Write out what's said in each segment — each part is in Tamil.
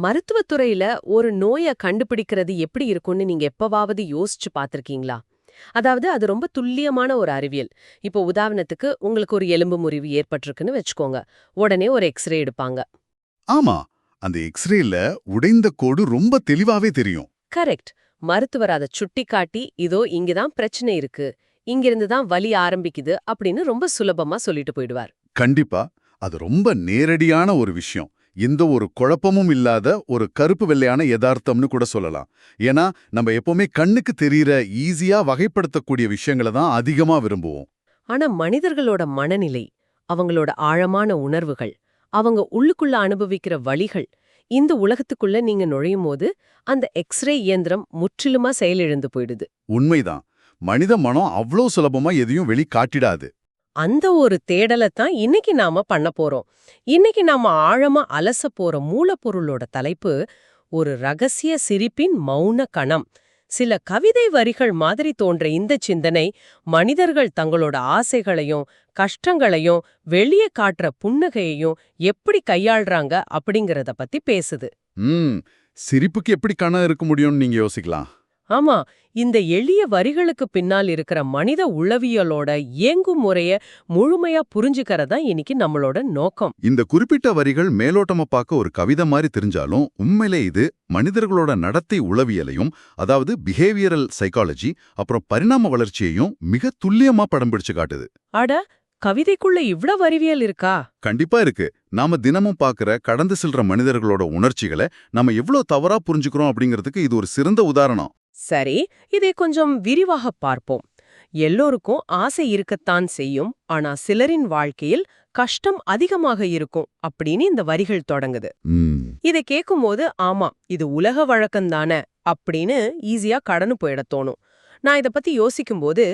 மருத்துவத்துறையில ஒரு நோய கண்டுபிடிக்கிறது எப்படி இருக்கும்னு நீங்க எப்பவாவது யோசிச்சு பார்த்திருக்கீங்களா? அதாவது அது ரொம்ப துல்லியமான ஒரு அறிவியல். இப்போ உதாரணத்துக்கு உங்களுக்கு ஒரு எலும்பு முறிவு ஏற்பட்டிருக்குன்னு வச்சுக்கோங்க. உடனே ஒரு எக்ஸ்ரே எடுப்பாங்க. ஆமா, அந்த எக்ஸ்ரேல உடைந்த கோடு ரொம்ப தெளிவாவே தெரியும். கரெக்ட். மருத்துவர் அத சுட்டிக்காட்டி, இதோ இங்கதான் பிரச்சனை இருக்கு. இங்கிருந்து தான் வலி ஆரம்பிக்குது அப்படின்னு ரொம்ப சுலபமா சொல்லிட்டு போயிடுவார். கண்டிப்பா, அது ரொம்ப நேரடியான ஒரு விஷயம். எந்த ஒரு குழப்பமும் இல்லாத ஒரு கருப்பு வெள்ளையான யதார்த்தம்னு கூட சொல்லலாம். ஏன்னா, நம்ம எப்பவுமே கண்ணுக்கு தெரியற ஈஸியா வகைப்படுத்தக்கூடிய விஷயங்களை தான் அதிகமா விரும்புவோம். ஆனா மனிதர்களோட மனநிலை, அவங்களோட ஆழமான உணர்வுகள், அவங்க உள்ளுக்குள்ள அனுபவிக்கிற வலிகள், இந்த உலகத்துக்குள்ள நீங்க நுழையும்போது அந்த எக்ஸ்ரே இயந்திரம் முற்றிலுமா செயலிழந்து போயிடுது. உண்மைதான். மனித மனம் அவ்ளோ சுலபமா எதையும் வெளிக்காட்டிடாது. அந்த ஒரு தேடலைத்தான் இன்னைக்கு நாம பண்ண போறோம். இன்னைக்கு நாம ஆழமா அலச போற மூலப்பொருளோட தலைப்பு ஒரு ரகசிய சிரிப்பின் மௌன கணம். சில கவிதை வரிகள் மாதிரி தோன்ற இந்த சிந்தனை மனிதர்கள் தங்களோட ஆசைகளையும் கஷ்டங்களையும் வெளியே காட்டுற புன்னகையையும் எப்படி கையாள்றாங்க அப்படிங்கறத பத்தி பேசுது. ம் சிரிப்புக்கு எப்படி கணம் இருக்க முடியும்னு நீங்க யோசிக்கலாம். ஆமா, இந்த எளிய வரிகளுக்கு பின்னால் இருக்கிற மனித உளவியலோட இயங்கும் முறைய முழுமையா புரிஞ்சுக்கறதா இன்னைக்கு நம்மளோட நோக்கம். இந்த குறிப்பிட்ட வரிகள் மேலோட்டமா பார்க்க ஒரு கவிதை மாதிரி தெரிஞ்சாலும் உண்மையிலே இது மனிதர்களோட நடத்தை உளவியலையும், அதாவது பிஹேவியரல் சைக்காலஜி, அப்புறம் பரிணாம வளர்ச்சியையும் மிக துல்லியமா படம் பிடிச்சு காட்டுது. அட, கவிதைக்குள்ள இவ்ளோ அறிவியல் இருக்கா? கண்டிப்பா இருக்கு. நாம தினமும் பார்க்கிற கடந்து செல்ற மனிதர்களோட உணர்ச்சிகளை நாம எவ்ளோ தவறா புரிஞ்சுக்கிறோம் அப்படிங்கிறதுக்கு இது ஒரு சிறந்த உதாரணம். சரி, இதை கொஞ்சம் விரிவாக பார்ப்போம். எல்லோருக்கும் ஆசை இருக்கத்தான் செய்யும், ஆனா சிலரின் வாழ்க்கையில் கஷ்டம் அதிகமாக இருக்கும் அப்படின்னு இந்த வரிகள் தொடங்குது. ம், இதை கேட்கும்போது ஆமா, இது உலக வழக்கம்தானே அப்படின்னு ஈஸியா கடந்து போயிட தோணும். நான் இத பத்தி யோசிக்கும்போது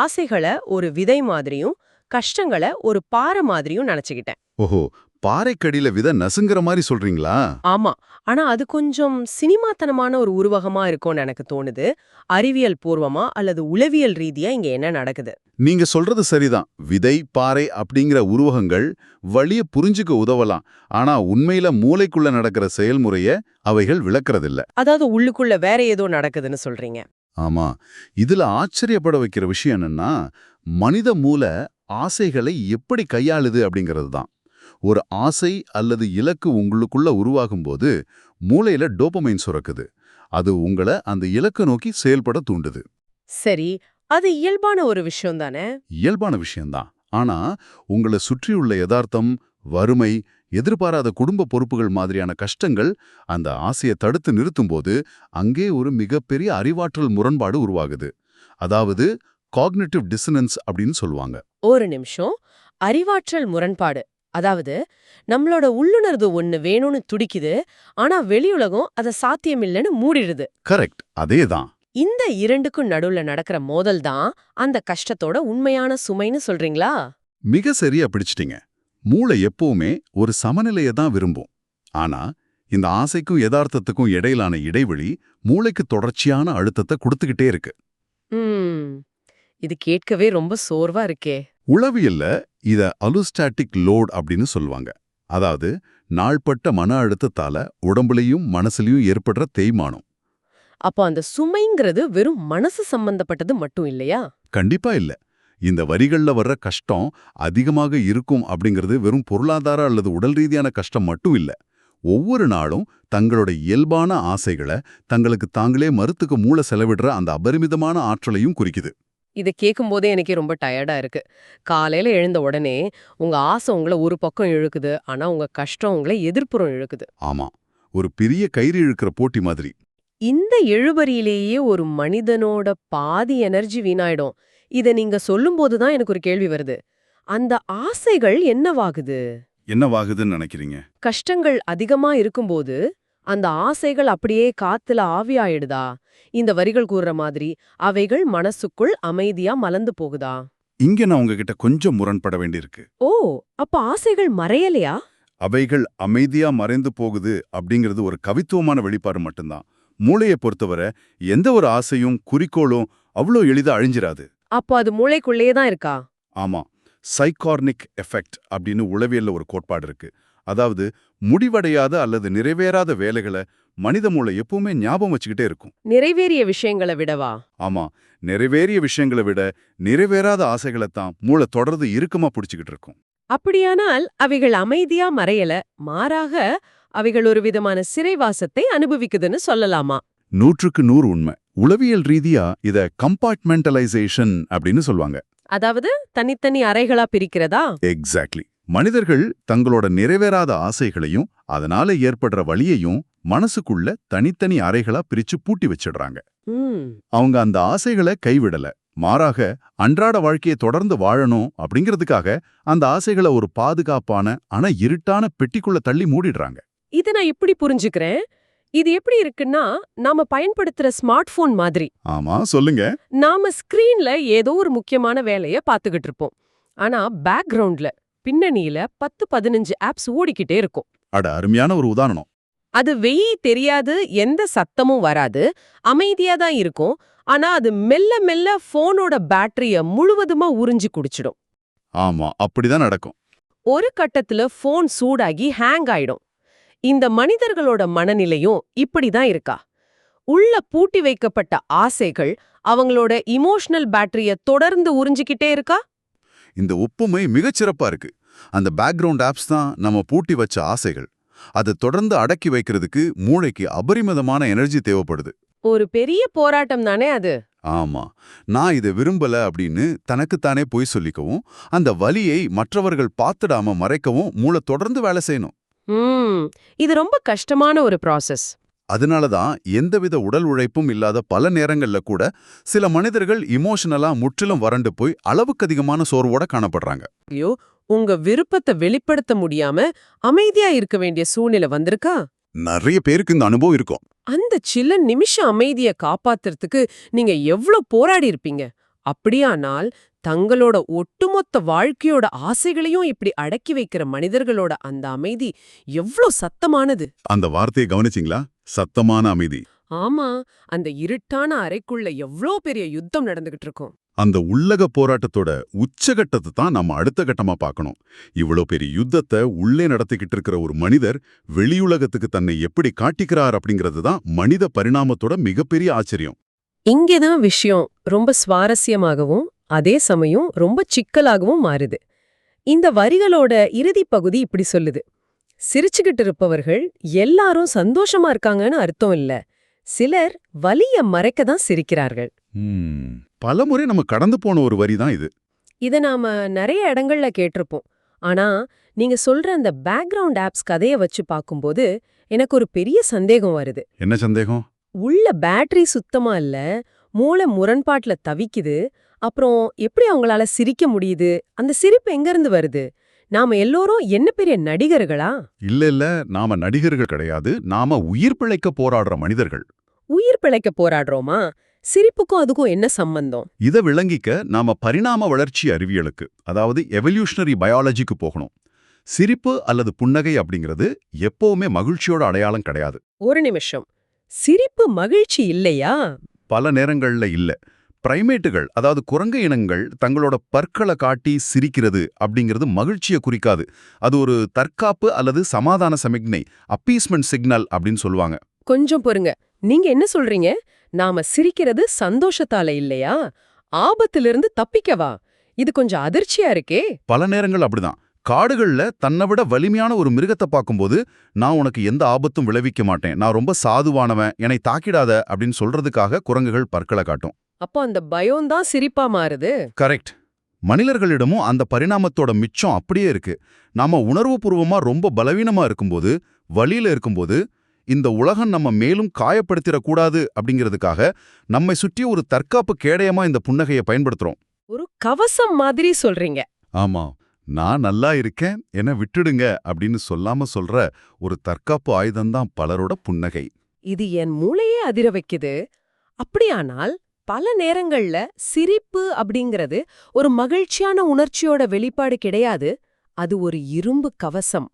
ஆசைகளை ஒரு விதை மாதிரியும் கஷ்டங்களை ஒரு பாறை மாதிரியும் நினைச்சுக்கிட்டேன். ஓஹோ, பாறைக்கடியில விதை நசுங்குற மாதிரி சொல்றீங்களா? ஆமா, ஆனா அது கொஞ்சம் சினிமாத்தனமான ஒரு உருவகமா இருக்கும்னு எனக்கு தோணுது. அறிவியல் பூர்வமா அல்லது உளவியல் ரீதியா இங்க என்ன நடக்குது? நீங்க சொல்றது சரிதான். விதை, பாறை அப்படிங்கிற உருவகங்கள் வழிய புரிஞ்சுக்க உதவலாம். ஆனா உண்மையில மூளைக்குள்ள நடக்கிற செயல்முறைய அவைகள் விளக்கறதில்ல. அதாவது உள்ளுக்குள்ள வேற ஏதோ நடக்குதுன்னு சொல்றீங்க. ஆமா, இதுல ஆச்சரியப்பட வைக்கிற விஷயம் என்னன்னா, மனித மூளை ஆசைகளை எப்படி கையாளுது அப்படிங்கிறது தான். ஒரு ஆசை அல்லது இலக்கு உங்களுக்குள்ள உருவாகும்போது மூளையில டோபமைன் சுரக்குது. அது உங்களை அந்த இலக்கை நோக்கி செயல்பட தூண்டுது. சரி, அது இயல்பான ஒரு விஷயம் தானே? இயல்பான விஷயம்தான். ஆனா உங்களை சுற்றியுள்ள யதார்த்தம், வறுமை, எதிர்பாராத குடும்ப பொறுப்புகள் மாதிரியான கஷ்டங்கள் அந்த ஆசையை தடுத்து நிறுத்தும்போது அங்கே ஒரு மிகப்பெரிய அறிவாற்றல் முரண்பாடு உருவாகுது. அதாவது காக்னிட்டிவ் டிசனன்ஸ் அப்படின்னு சொல்லுவாங்க. ஒரு நிமிஷம். அறிவாற்றல் முரண்பாடு. அதாவது நம்மளோட உள்ளுணர்வு ஒண்ணு வேணும்னு துடிக்குது, ஆனா வெளியுலகம் அத சாத்தியமில்லைன்னு மூடிடுது. கரெக்ட், அதேதான். இந்த இரண்டுக்கும் நடுவுல நடக்கிற மோதல் தான் அந்த கஷ்டத்தோட உண்மையான சுமைன்னு சொல்றீங்களா? மிக சரியா பிடிச்சிட்டீங்க. மூளை எப்பவுமே ஒரு சமநிலையை தான் விரும்பும். ஆனா இந்த ஆசைக்கும் யதார்த்தத்துக்கும் இடையிலான இடைவெளி மூளைக்கு தொடர்ச்சியான அழுத்தத்தை கொடுத்துக்கிட்டே இருக்கு. ம், இது கேட்கவே ரொம்ப சோர்வா இருக்கே. உளவியல்ல இத அலுஸ்டாட்டிக் லோட் அப்படின்னு சொல்லுவாங்க. அதாவது நாள்பட்ட மன அழுத்தத்தால உடம்புலயும் மனசுலயும் ஏற்படுற தேய்மானம். அப்போ அந்த சுமைங்கிறது வெறும் மனசு சம்பந்தப்பட்டது மட்டும் இல்லையா? கண்டிப்பா இல்ல. இந்த வரிகள்ல வர்ற கஷ்டம் அதிகமாக இருக்கும் அப்படிங்கிறது வெறும் பொருளாதார அல்லது உடல் ரீதியான கஷ்டம் மட்டும் இல்ல. ஒவ்வொரு நாளும் தங்களோட இயல்பான ஆசைகளை தங்களுக்கு தாங்களே மறுத்துக்க மூளை செலவிடுற அந்த அபரிமிதமான ஆற்றலையும் குறிக்குது. இத கேட்கும்போதே எனக்கே ரொம்ப டயர்டா இருக்கு. காலையில எழுந்த உடனே உங்க ஆசை உங்கள ஒரு பக்கம் இழுக்குது, ஆனா உங்க கஷ்டம் உங்கள எதிர்ப்புறம் இழுக்குது. ஆமா, ஒரு பெரிய கயிறு இழுக்கிற போட்டி மாதிரி. இந்த இழுபறியிலேயே ஒரு மனிதனோட பாதி எனர்ஜி வீணாயிடும். இத நீங்க சொல்லும்போது தான் எனக்கு ஒரு கேள்வி வருது. அந்த ஆசைகள் என்னவாகுது? என்னவாகுதுன்னு நினைக்கிறீங்க? கஷ்டங்கள் அதிகமா இருக்கும்போது அந்த ஆசைகள் அப்படியே காத்துல ஆவியாயிடுதா? இந்த வரிகள் கூறுற மாதிரி அவைகள் மனசுக்குள் அமைதியா மலர்ந்து போகுதா? இங்க நான் உங்ககிட்ட கொஞ்சம் முரண்பட வேண்டியிருக்கு. ஓ, அப்ப ஆசைகள் மறையலையா? அவைகள் அமைதியா மறைந்து போகுது அப்படிங்கிறது ஒரு கவித்துவமான வெளிப்பாடு மட்டும்தான். மூளையை பொறுத்தவரை எந்த ஒரு ஆசையும் குறிக்கோளும் அவ்வளோ எளிதா அழிஞ்சிராது. அப்போ அது மூளைக்குள்ளேயே தான் இருக்கா? ஆமா, சைக்கார்னிக் எஃபெக்ட் அப்படின்னு உளவியல்ல ஒரு கோட்பாடு இருக்கு. அதாவது முடிவடையாத அல்லது நிறைவேறாத வேலைகளை மனித மூளை எப்பவுமே ஞாபகம் வச்சுக்கிட்டே இருக்கும். நிறைவேறிய விஷயங்களை விடவா? ஆமா, நிறைவேறிய விஷயங்களை விட நிறைவேறாத ஆசைகளைத்தான் மூளை தொடர்ந்து இறுக்கமா பிடிச்சுக்கிட்டு இருக்கும். அப்படியானால் அவைகள் அமைதியா மறையல, மாறாக அவைகள் ஒரு விதமான சிறைவாசத்தை அனுபவிக்குதுன்னு சொல்லலாமா? 100% உண்மை. உளவியல் ரீதியா இத கம்பார்ட்மெண்டலைசேஷன் அப்படின்னு சொல்லுவாங்க. அதாவது தனித்தனி அறைகளா பிரிக்கிறதா? எக்ஸாக்ட்லி. மனிதர்கள் தங்களோட நிறைவேறாத ஆசைகளையும் அதனால ஏற்படுற வலியையும் மனசுக்குள்ள தனித்தனி அறைகளா பிரிச்சு பூட்டி வச்சிடுறாங்க. ம், அவங்க அந்த ஆசைகளை கைவிடல, மாறாக அன்றாட வாழ்க்கையை தொடர்ந்து வாழணும் அப்படிங்கிறதுக்காக அந்த ஆசைகளை ஒரு பாதுகாப்பான ஆனா இருட்டான பெட்டிக்குள்ள தள்ளி மூடிடுறாங்க. இதை நான் எப்படி புரிஞ்சுக்கிறேன்? இது எப்படி இருக்குன்னா, நாம பயன்படுத்துற ஸ்மார்ட் போன் மாதிரி. ஆமா, சொல்லுங்க. நாம ஸ்கிரீன்ல ஏதோ ஒரு முக்கியமான வேலைய பாத்துக்கிட்டு இருப்போம். ஆனா பேக்ரவுண்ட்ல பின்னணியில 10-15 ஆப்ஸ் ஓடிக்கிட்டே இருக்கும். அட, அருமையான ஒரு உதாரணம். அது தெரியாது, எந்த சத்தமும் வராது, அமைதியா தான் இருக்கும். ஆனா அது மெல்ல மெல்ல போனோட பேட்டரிய முழுவதுமா உறிஞ்சி குடிச்சிடும். ஆமா, அப்படிதான் நடக்கும். ஒரு கட்டத்துல போன் சூடாகி ஹேங் ஆயிடும். இந்த மனிதர்களோட மனநிலையும் இப்படிதான் இருக்கா? உள்ள பூட்டி வைக்கப்பட்ட ஆசைகள் அவங்களோட இமோஷனல் பேட்டரிய தொடர்ந்து உறிஞ்சிக்கிட்டே இருக்கா? இந்த ஒப்புமை மிகச்சிறப்பா இருக்கு. அந்த பேக்ரவுண்ட் ஆப்ஸ் தான் நம்ம பூட்டி வச்ச ஆசைகள். அதை தொடர்ந்து அடக்கி வைக்கிறதுக்கு மூளைக்கு அபரிமிதமான எனர்ஜி தேவைப்படுது. ஒரு பெரிய போராட்டம் தானே அது. ஆமா, நான் இதை விரும்பல அப்படின்னு தனக்குத்தானே பொய் சொல்லிக்கவும், அந்த வலியை மற்றவர்கள் பார்த்துடாம மறைக்கவும் மூளை தொடர்ந்து வேலை செய்யணும். இது ரொம்ப கஷ்டமான ஒரு ப்ராசஸ். அதனால தான் எந்தவித உடல் உழைப்பும் இல்லாத பல நேரங்கள்ல கூட சில மனிதர்கள் இமோஷனலா முற்றிலும் வறண்டு போய் அளவுக்கு அதிகமான சோர்வோட காணப்படுறாங்க. ஐயோ, உங்க விருப்பத்தை வெளிப்படுத்த முடியாம அமைதியா இருக்க வேண்டிய சூழ்நிலை வந்திருக்கா? நிறைய பேருக்கு இந்த அனுபவம் இருக்கும். அந்த சில நிமிஷம் அமைதிய காப்பாத்துறதுக்கு நீங்க எவ்ளோ போராடி இருப்பீங்க. அப்படியானால் தங்களோட ஒட்டுமொத்த வாழ்க்கையோட ஆசைகளையும் இப்படி அடக்கி வைக்கிற மனிதர்களோட அந்த அமைதி எவ்ளோ சத்தமானது. அந்த வார்த்தையை கவனிச்சிங்களா? சத்தமான அமைதி. ஆமா, அந்த இருட்டான அறைக்குள்ள எவ்ளோ பெரிய யுத்தம் நடந்துகிட்டு இருக்கும். அந்த உள்ளக போராட்டத்தோட உச்சகட்டத்தை தான் நம்ம அடுத்த கட்டமா பார்க்கணும். இவ்வளோ பெரிய யுத்தத்தை உள்ளே நடத்திக்கிட்டு இருக்கிற ஒரு மனிதர் வெளியுலகத்துக்கு தன்னை எப்படி காட்டிக்கிறார் அப்படிங்கிறது தான் மனித பரிணாமத்தோட மிகப்பெரிய ஆச்சரியம். இங்கேதான் விஷயம் ரொம்ப சுவாரஸ்யமாகவும் அதே சமயம் ரொம்ப சிக்கலாகவும் மாறுது. இந்த வரிகளோட இறுதிப் பகுதி இப்படி சொல்லுது: சிரிச்சுக்கிட்டு இருப்பவர்கள் எல்லாரும் சந்தோஷமா இருக்காங்கன்னு அர்த்தம் இல்ல, சிலர் வலிய மறைக்க தான் சிரிக்கிறார்கள். பலமுறை நம்ம கடந்து போன ஒரு வரி தான் இது. இத நாம நிறைய இடங்கள்ல கேட்டிருப்போம். ஆனா நீங்க சொல்ற அந்த பேக்ரவுண்ட் ஆப்ஸ் கதைய வச்சு பார்க்கும்போது எனக்கு ஒரு பெரிய சந்தேகம் வருது. என்ன சந்தேகம்? உள்ள பேட்டரி சுத்தமா இல்ல, மூளை முரண்பாட்டுல தவிக்குது. அப்புறம் எப்படி அவங்களால சிரிக்க முடியுது? அந்த சிரிப்பு எங்க இருந்து வருது? நாம எல்லோரும் என்ன பெரிய நடிகர்களா? இல்ல, நாம நடிகர்கள் கிடையாது. நாம உயிர் பிழைக்க போராடுற மனிதர்கள். உயிர் பிழைக்க போராடுறோமா? சிரிப்புக்கும் அதுக்கும் என்ன சம்பந்தம்? இத விளங்கிக்க நாம பரிணாம வளர்ச்சி அறிவியலுக்கு, அதாவது எவல்யூஷனரி பயாலஜிக்கு போகணும். சிரிப்பு அல்லது புன்னகை அப்படிங்கிறது எப்பவுமே மகிழ்ச்சியோட அடையாளம் கிடையாது. ஒரு நிமிஷம், சிரிப்பு மகிழ்ச்சி இல்லையா? பல நேரங்கள்ல இல்ல. பிரைமேட்டுகள், அதாவது குரங்கு இனங்கள் தங்களோட பற்களை காட்டி சிரிக்கிறது அப்படிங்கிறது மகிழ்ச்சியை குறிக்காது. அது ஒரு தற்காப்பு அல்லது சமாதான சமிக்ஞை, அப்பீஸ்மெண்ட் சிக்னல் அப்படின்னு சொல்லுவாங்க. கொஞ்சம் பொறுங்க, நீங்க என்ன சொல்றீங்க? நாம சிரிக்கிறது சந்தோஷத்தால இல்லையா? ஆபத்திலிருந்து தப்பிக்கவா? இது கொஞ்சம் அதிர்ச்சியா இருக்கே. பல நேரங்கள் அப்படிதான். காடுகள்ல தன்னை விட வலிமையான ஒரு மிருகத்தை பார்க்கும்போது, நான் உனக்கு எந்த ஆபத்தும் விளைவிக்க மாட்டேன், நான் ரொம்ப சாதுவானவன், என்னை தாக்கிடாத அப்படின்னு சொல்றதுக்காக குரங்குகள் பற்களை காட்டும். அப்போ அந்த பயம்தான் சிரிப்பா மாறுது. கரெக்ட். மனிதர்களிடமும் அந்த பரிணாமத்தோட மிச்சம் அப்படியே இருக்கு. நாம உணர்வுபூர்வமா ரொம்ப பலவீனமா இருக்கும்போது, வலியில இருக்கும்போது, இந்த உலகம் நம்ம மேலும் காயப்படுத்திடக்கூடாது அப்படிங்கிறதுக்காக நம்மை சுற்றி ஒரு தற்காப்பு கேடயமா இந்த புன்னகையை பயன்படுத்துறோம். ஒரு கவசம் மாதிரி சொல்றீங்க. ஆமா, நான் நல்லா இருக்கேன், என்ன விட்டுடுங்க அப்படின்னு சொல்லாம சொல்ற ஒரு தற்காப்பு ஆயுதம்தான் பலரோட புன்னகை. இது என் மூளையே அதிர வைக்குது. அப்படியானால் பல நேரங்கள்ல சிரிப்பு அப்படிங்கிறது ஒரு மகிழ்ச்சியான உணர்ச்சியோட வெளிப்பாடு கிடையாது, அது ஒரு இரும்பு கவசம்.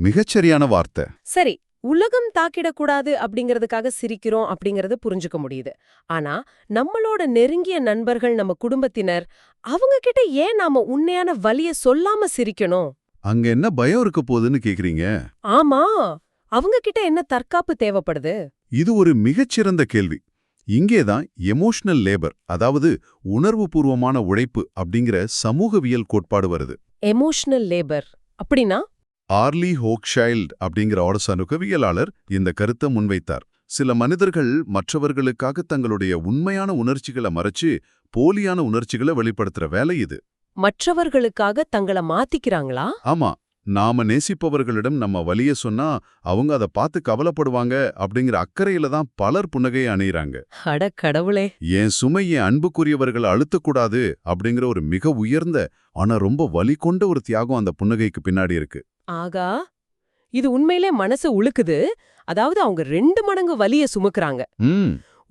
மிகச்சரியான வார்த்தை. சரி, உலகம் தாக்கிடக்கூடாது அப்படிங்கிறதுக்காக சிரிக்கிறோம் அப்படிங்கறது புரிஞ்சுக்க முடியுது. ஆனா நம்மளோட நெருங்கிய நண்பர்கள், நம்ம குடும்பத்தினர், அவங்க கிட்ட ஏன் நாம உண்மையான வலிய சொல்லாம சிரிக்கணும்? அங்க என்ன பயம் இருக்க போகுதுன்னு கேக்குறீங்க? ஆமா, அவங்க கிட்ட என்ன தற்காப்பு தேவைப்படுது? இது ஒரு மிகச்சிறந்த கேள்வி. இங்கேதான் எமோஷனல் லேபர், அதாவது உணர்வுபூர்வமான உழைப்பு அப்படிங்கிற சமூகவியல் கோட்பாடு வருது. எமோஷனல் லேபர் அப்படின்னா? ஆர்லி ஹோக்சைல்ட் அப்படிங்கிற ஆலோசனுக்கவியலாளர் இந்த கருத்தை முன்வைத்தார். சில மனிதர்கள் மற்றவர்களுக்காக தங்களுடைய உண்மையான உணர்ச்சிகளை மறைச்சு போலியான உணர்ச்சிகளை வெளிப்படுத்துற வேலை இது. மற்றவர்களுக்காக தங்கள மாத்திக்கிறாங்களா? ஆமா, நாம நேசிப்பவர்களிடம் நம்ம வலிய சொன்னா அவங்க அதை பார்த்து கவலைப்படுவாங்க அப்படிங்கிற அக்கறையில தான் பலர் புன்னகையை அணியிறாங்க. அட கடவுளே! என் சுமை என் அன்புக்குரியவர்களை அழுத்தக்கூடாது அப்படிங்கிற ஒரு மிக உயர்ந்த ஆனா ரொம்ப வலி கொண்ட ஒரு தியாகம் அந்த புன்னகைக்கு பின்னாடி இருக்கு. ஆகா, இது உண்மையிலே மனசு உழுக்குது. அதாவது அவங்க 2 மடங்கு வலிய சுமக்குறாங்க.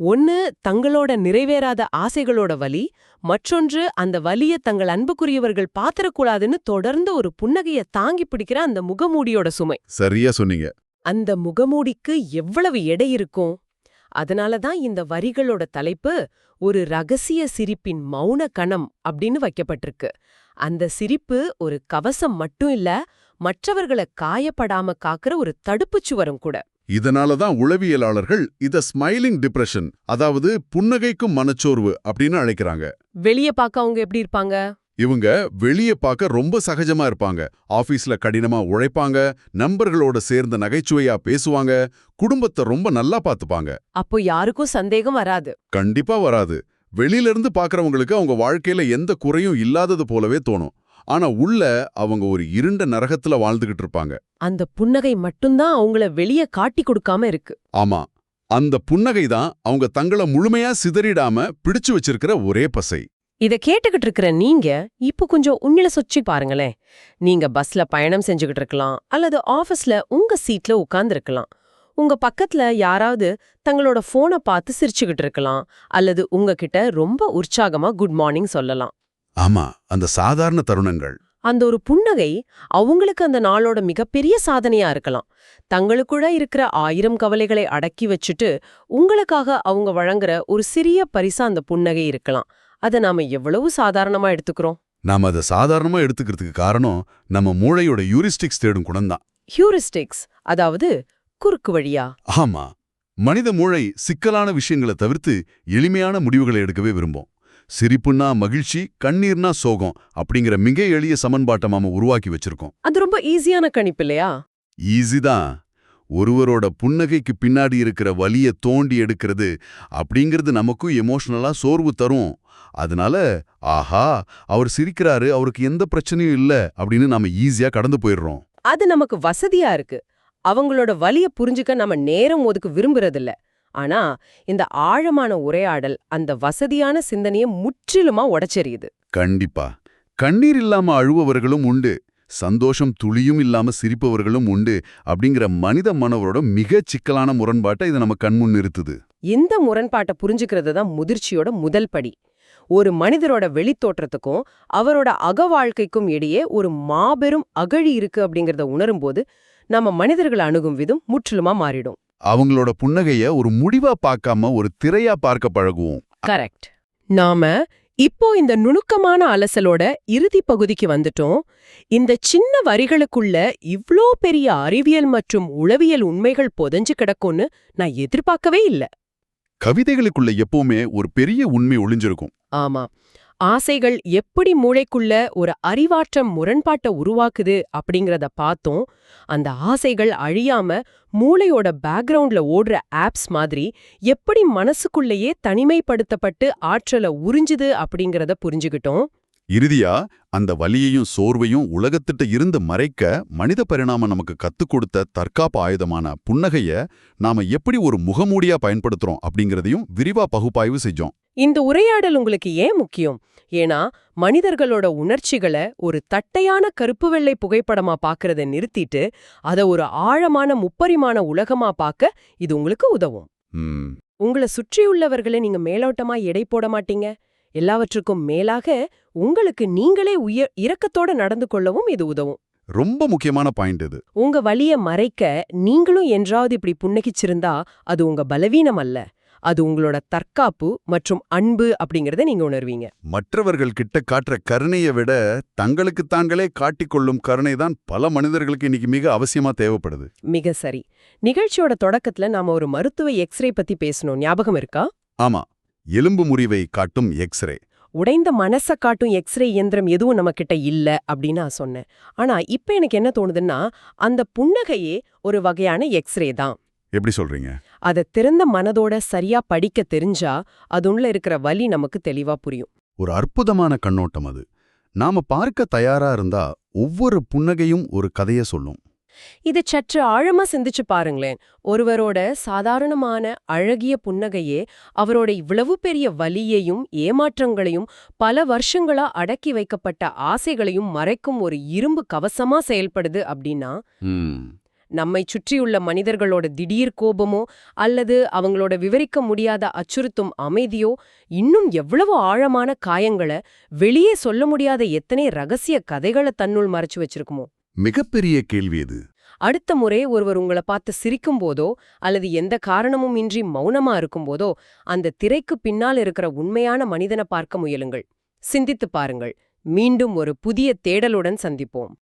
ஒன்னு தங்களோட நிறைவேறாத ஆசைகளோட வலி, மற்றொன்று அந்த வலிய தங்கள் அன்புக்குரியவர்கள் பாத்திரக்கூடாதுன்னு தொடர்ந்து ஒரு புன்னகைய தாங்கி பிடிக்கிற அந்த முகமூடியோட சுமை. சரியா சொன்னீங்க. அந்த முகமூடிக்கு எவ்வளவு எடை இருக்கும்? அதனாலதான் இந்த வரிகளோட தலைப்பு ஒரு ரகசிய சிரிப்பின் மௌன கணம் அப்படின்னு வைக்கப்பட்டிருக்கு. அந்த சிரிப்பு ஒரு கவசம் மட்டும் இல்ல, மற்றவர்களை காயப்படாம காக்கிற ஒரு தடுப்புச் சுவரும் கூட. இதனாலதான் உளவியலாளர்கள் இத ஸ்மைலிங் டிப்ரெஷன், அதாவது புன்னகைக்கும் மனச்சோர்வு அப்படின்னு அழைக்கிறாங்க. வெளிய பார்க்க அவங்க எப்படி இருப்பாங்க? இவங்க வெளியே பார்க்க ரொம்ப சகஜமா இருப்பாங்க. ஆபீஸ்ல கடினமா உழைப்பாங்க, நண்பர்களோட சேர்ந்து நகைச்சுவையா பேசுவாங்க, குடும்பத்தை ரொம்ப நல்லா பார்த்துப்பாங்க. அப்போ யாருக்கும் சந்தேகம் வராது. கண்டிப்பா வராது. வெளியில இருந்து பார்க்கறவங்களுக்கு அவங்க வாழ்க்கையில எந்த குறையும் இல்லாதது போலவே தோணும். ஆனா உள்ள அவங்க ஒரு இருண்ட நரகத்துல வாழ்ந்துகிட்டு இருப்பாங்க. அந்த புன்னகை மட்டும்தான் அவங்கள வெளிய காட்டி கொடுக்காம இருக்கு. ஆமா, அந்த புன்னகை தான் அவங்க தங்கள முழுமையா சிதறிடாம பிடிச்சு வச்சிருக்கிற ஒரே பசை. இத கேட்டுக்கிட்டு இருக்கிற நீங்க இப்போ கொஞ்சம் உண்மையில சொச்சு பாருங்களேன். நீங்க பஸ்ல பயணம் செஞ்சுகிட்டு இருக்கலாம், அல்லது ஆபீஸ்ல உங்க சீட்ல உட்கார்ந்து இருக்கலாம். உங்க பக்கத்துல யாராவது தங்களோட போனை பார்த்து சிரிச்சுக்கிட்டு இருக்கலாம், அல்லது உங்ககிட்ட ரொம்ப உற்சாகமா குட் மார்னிங் சொல்லலாம். ஆமா, அந்த சாதாரண தருணங்கள். அந்த ஒரு புன்னகை அவங்களுக்கு அந்த நாளோட மிகப்பெரிய சாதனையா இருக்கலாம். தங்களுக்குள்ள இருக்கிற 1000 கவலைகளை அடக்கி வச்சுட்டு உங்களுக்காக அவங்க வழங்குற ஒரு சிறிய பரிசா அந்த புன்னகை இருக்கலாம். அதை நாம எவ்வளவு சாதாரணமா எடுத்துக்கிறோம். நாம அதை சாதாரணமா எடுத்துக்கிறதுக்கு காரணம் நம்ம மூளையோட யூரிஸ்டிக்ஸ் தேடும் குணம்தான். ஹியூரிஸ்டிக்ஸ், அதாவது குறுக்கு வழியா? ஆமா, மனித மூளை சிக்கலான விஷயங்களை தவிர்த்து எளிமையான முடிவுகளை எடுக்கவே விரும்பும். சிரிப்புன்னா மகிழ்ச்சி, கண்ணீர்னா சோகம் அப்படிங்கிற மிக எளிய சமன்பாட்டை நாம உருவாக்கி வச்சிருக்கோம். அது ரொம்ப ஈஸியான கணிப்பு இல்லையா? ஈஸிதான். ஒருவரோட புன்னகைக்கு பின்னாடி இருக்கிற வலிய தோண்டி எடுக்கிறது அப்படிங்கிறது நமக்கும் எமோஷனலா சோர்வு தரும். அதனால ஆஹா, அவர் சிரிக்கிறாரு, அவருக்கு எந்த பிரச்சனையும் இல்ல அப்படின்னு நாம ஈஸியா கடந்து போயிடுறோம். அது நமக்கு வசதியா இருக்கு. அவங்களோட வலிய புரிஞ்சுக்க நாம நேரம் ஒதுக்க விரும்புறதில்ல. ஆனா இந்த ஆழமான உரையாடல் அந்த வசதியான சிந்தனையை முற்றிலுமா உடைச்செறியுது. கண்டிப்பா. கண்ணீர் இல்லாம அழுவவர்களும் உண்டு, சந்தோஷம் துளியும் இல்லாம சிரிப்பவர்களும் உண்டு அப்படிங்கிற மனித மனவரோட மிகச் சிக்கலான முரண்பாட்டை இது நம்ம கண்முன் நிறுத்துது. இந்த முரண்பாட்டை புரிஞ்சுக்கிறது தான் முதிர்ச்சியோட முதல் படி. ஒரு மனிதரோட வெளித்தோற்றத்துக்கும் அவரோட அக வாழ்க்கைக்கும் இடையே ஒரு மாபெரும் அகழி இருக்கு அப்படிங்கறத உணரும்போது நம்ம மனிதர்களை அணுகும் விதம் முற்றிலுமா மாறிடும். அவங்களோட புன்னகைய ஒரு முடிவா பார்க்காம ஒரு திரையா பார்க்க பழகுவோம். கரெக்ட். நாம இப்போ இந்த நுணுக்கமான அலசலோட இறுதி பகுதிக்கு வந்துட்டோம். இந்த சின்ன வரிகளுக்குள்ள இவ்ளோ பெரிய அறிவியல் மற்றும் உளவியல் உண்மைகள் புதைஞ்சு கிடக்கும்னு நான் எதிர்பார்க்கவே இல்ல. கவிதைகளுக்குள்ள எப்பவுமே ஒரு பெரிய உண்மை ஒளிஞ்சிருக்கும். ஆமா, ஆசைகள் எப்படி மூளைக்குள்ள ஒரு அறிவாற்றம் முரண்பாட்டை உருவாக்குது அப்படிங்கறத பார்த்தோம். அந்த ஆசைகள் அழியாம மூளையோட பேக்ரவுண்ட்ல ஓடுற ஆப்ஸ் மாதிரி எப்படி மனசுக்குள்ளேயே தனிமைப்படுத்தப்பட்டு ஆற்றலை உறிஞ்சுது அப்படிங்கறத புரிஞ்சுக்கிட்டோம். இறுதியா அந்த வலியையும் சோர்வையும் உலகத்திட்ட இருந்து மறைக்க மனித பரிணாமம் நமக்கு கத்துக் கொடுத்த தற்காப்பு ஆயுதமான புன்னகைய நாம எப்படி ஒரு முகமூடியா பயன்படுத்துறோம் அப்படிங்கறதையும் விரிவா பகுப்பாய்வு செஞ்சோம். இந்த உரையாடல் உங்களுக்கு ஏன் முக்கியம்? ஏன்னா மனிதர்களோட உணர்ச்சிகளை ஒரு தட்டையான கருப்பு வெள்ளை புகைப்படமா பாக்குறத நிறுத்திட்டு அதை ஒரு ஆழமான முப்பரிமாண உலகமா பார்க்க இது உங்களுக்கு உதவும். உங்களை சுற்றியுள்ளவர்களை நீங்க மேலோட்டமா எடை போட மாட்டீங்க. எல்லாவற்றுக்கும் மேலாக உங்களுக்கு நீங்களே இரக்கத்தோட நடந்து கொள்ளவும் இது உதவும். ரொம்ப முக்கியமான பாயிண்ட் இது. உங்க வலிய மறைக்க நீங்களும் என்றாவது இப்படி புன்னகிச்சிருந்தா அது உங்க பலவீனம் அல்ல, அது உங்களோட தற்காப்பு மற்றும் அன்பு அப்படிங்கறத நீங்க உணர்வீங்க. மற்றவர்கள் கிட்ட காட்டுற கருணையை விட தங்களுக்கு தாங்களே காட்டிக்கொள்ளும் கருணை தான் பல மனிதர்களுக்கு இன்னைக்கு மிக அவசியமா தேவைப்படுது. மிக சரி. நிகழ்ச்சியோட தொடக்கத்துல நாம ஒரு மருத்துவ எக்ஸ்ரே பத்தி பேசணும், ஞாபகம் இருக்கா? ஆமா, எலும்பு முறிவை காட்டும் எக்ஸ்ரே. உடைந்த மனச காட்டும் எக்ஸ்ரே இயந்திரம் எதுவும் நம்ம கிட்ட இல்ல அப்படின்னு நான் சொன்னேன். ஆனா இப்ப எனக்கு என்ன தோணுதுன்னா, அந்த புன்னகையே ஒரு வகையான எக்ஸ்ரே தான். எப்படி சொல்றீங்க? அத திறந்த மனதோட சரியா படிக்க தெரிஞ்சா அதுள்ள இருக்கிற வலி நமக்கு தெளிவா புரியும். ஒரு அற்புதமான கண்ணோட்டம் அது. நாம பார்க்க தயாரா இருந்தா ஒவ்வொரு புன்னகையும் ஒரு கதைய சொல்லும். இது சற்று ஆழமா சிந்திச்சு பாருங்களேன். ஒருவரோட சாதாரணமான அழகிய புன்னகையே அவரோட இவ்வளவு பெரிய வலியையும் ஏமாற்றங்களையும் பல வருஷங்களா அடக்கி வைக்கப்பட்ட ஆசைகளையும் மறைக்கும் ஒரு இரும்பு கவசமா செயல்படுது அப்படின்னா, நம்மை சுற்றியுள்ள மனிதர்களோட திடீர் கோபமோ அல்லது அவங்களோட விவரிக்க முடியாத அச்சுறுத்தும் அமைதியோ இன்னும் எவ்வளவு ஆழமான காயங்களை, வெளியே சொல்ல முடியாத எத்தனை ரகசிய கதைகளை தன்னுள் மறைச்சு வச்சிருக்குமோ? மிகப்பெரிய கேள்வி இது. அடுத்த முறை ஒருவர் உங்களை பார்த்து சிரிக்கும் போதோ அல்லது எந்த காரணமும் இன்றி மௌனமா இருக்கும்போதோ அந்த திரைக்கு பின்னால் இருக்கிற உண்மையான மனிதனை பார்க்க முயலுங்கள். சிந்தித்து பாருங்கள். மீண்டும் ஒரு புதிய தேடலுடன் சந்திப்போம்.